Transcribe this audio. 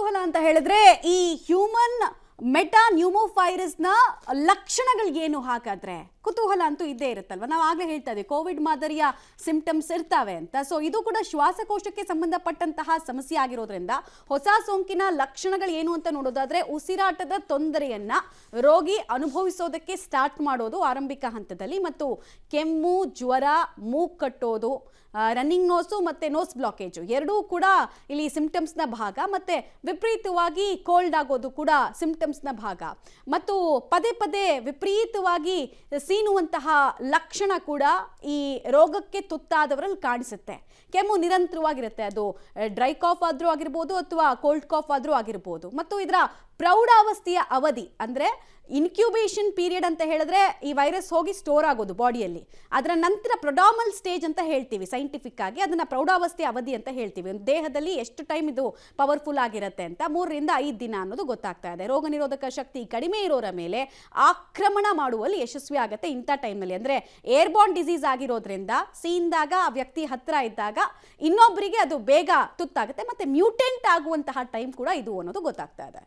ಕುತೂಹಲ ಅಂತ ಹೇಳಿದ್ರೆ ಈ ಹ್ಯೂಮನ್ ಮೆಟಾ ನ್ಯೂಮೋವೈರಸ್ನ ಲಕ್ಷಣಗಳಿಗೇನು ಹಾಗಾದ್ರೆ ಕುತೂಹಲ ಅಂತೂ ಇದ್ದೇ ಇರುತ್ತಲ್ವ. ನಾವು ಆಗಲೇ ಹೇಳ್ತಾ ಇದ್ವಿ ಕೋವಿಡ್ ಮಾದರಿಯ ಸಿಂಪ್ಟಮ್ಸ್ ಇರ್ತವೆ ಅಂತ. ಸೊ ಇದು ಕೂಡ ಶ್ವಾಸಕೋಶಕ್ಕೆ ಸಂಬಂಧಪಟ್ಟಂತಹ ಸಮಸ್ಯೆ ಆಗಿರೋದ್ರಿಂದ ಹೊಸ ಸೋಂಕಿನ ಲಕ್ಷಣಗಳು ಏನು ಅಂತ ನೋಡೋದಾದ್ರೆ ಉಸಿರಾಟದ ತೊಂದರೆಯನ್ನ ರೋಗಿ ಅನುಭವಿಸೋದಕ್ಕೆ ಸ್ಟಾರ್ಟ್ ಮಾಡೋದು ಆರಂಭಿಕ ಹಂತದಲ್ಲಿ, ಮತ್ತು ಕೆಮ್ಮು, ಜ್ವರ, ಮೂಗು ಕಟ್ಟೋದು, ರನ್ನಿಂಗ್ ನೋಸು ಮತ್ತು ನೋಸ್ ಬ್ಲಾಕೇಜು ಎರಡೂ ಕೂಡ ಇಲ್ಲಿ ಸಿಂಪ್ಟಮ್ಸ್ನ ಭಾಗ. ಮತ್ತು ವಿಪರೀತವಾಗಿ ಕೋಲ್ಡ್ ಆಗೋದು ಕೂಡ ಸಿಂಪ್ಟಮ್ಸ್ನ ಭಾಗ. ಮತ್ತು ಪದೇ ಪದೇ ವಿಪರೀತವಾಗಿ ಸೀನುವಂತಹ ಲಕ್ಷಣ ಕೂಡ ಈ ರೋಗಕ್ಕೆ ತುತ್ತಾದವರಲ್ಲಿ ಕಾಣಿಸುತ್ತೆ. ಕೆಮ್ಮು ನಿರಂತರವಾಗಿರುತ್ತೆ, ಅದು ಡ್ರೈ ಕಾಫ್ ಆದರೂ ಆಗಿರ್ಬೋದು ಅಥವಾ ಕೋಲ್ಡ್ ಕಾಫ್ ಆದರೂ ಆಗಿರ್ಬೋದು. ಮತ್ತು ಇದರ ಪ್ರೌಢಾವಸ್ಥೆಯ ಅವಧಿ ಅಂದರೆ ಇನ್ಕ್ಯುಬೇಷನ್ ಪೀರಿಯಡ್ ಅಂತ ಹೇಳಿದ್ರೆ ಈ ವೈರಸ್ ಹೋಗಿ ಸ್ಟೋರ್ ಆಗೋದು ಬಾಡಿಯಲ್ಲಿ, ಅದರ ನಂತರ ಪ್ರೊಡಾಮಲ್ ಸ್ಟೇಜ್ ಅಂತ ಹೇಳ್ತೀವಿ ಸೈಂಟಿಫಿಕ್ ಆಗಿ, ಅದನ್ನು ಪ್ರೌಢಾವಸ್ಥೆಯ ಅವಧಿ ಅಂತ ಹೇಳ್ತೀವಿ. ಒಂದು ದೇಹದಲ್ಲಿ ಎಷ್ಟು ಟೈಮ್ ಇದು ಪವರ್ಫುಲ್ ಆಗಿರುತ್ತೆ ಅಂತ 3 ರಿಂದ 5 ದಿನ ಅನ್ನೋದು ಗೊತ್ತಾಗ್ತಾ ಇದೆ. ರೋಗ ನಿರೋಧಕ ಶಕ್ತಿ ಕಡಿಮೆ ಇರೋರ ಮೇಲೆ ಆಕ್ರಮಣ ಮಾಡುವಲ್ಲಿ ಯಶಸ್ವಿ ಆಗುತ್ತೆ ಇಂಥ ಟೈಮಲ್ಲಿ. ಅಂದರೆ ಏರ್ಬೋರ್ನ್ ಡಿಸೀಸ್ ಆಗಿರೋದ್ರಿಂದ ಸೀಂದಾಗ ಆ ವ್ಯಕ್ತಿ ಹತ್ತಿರ ಇದ್ದಾಗ ಇನ್ನೊಬ್ಬರಿಗೆ ಅದು ಬೇಗ ತುತ್ತಾಗುತ್ತೆ, ಮತ್ತು ಮ್ಯೂಟೆಂಟ್ ಆಗುವಂತಹ ಟೈಮ್ ಕೂಡ ಇದು ಅನ್ನೋದು ಗೊತ್ತಾಗ್ತಾ ಇದೆ.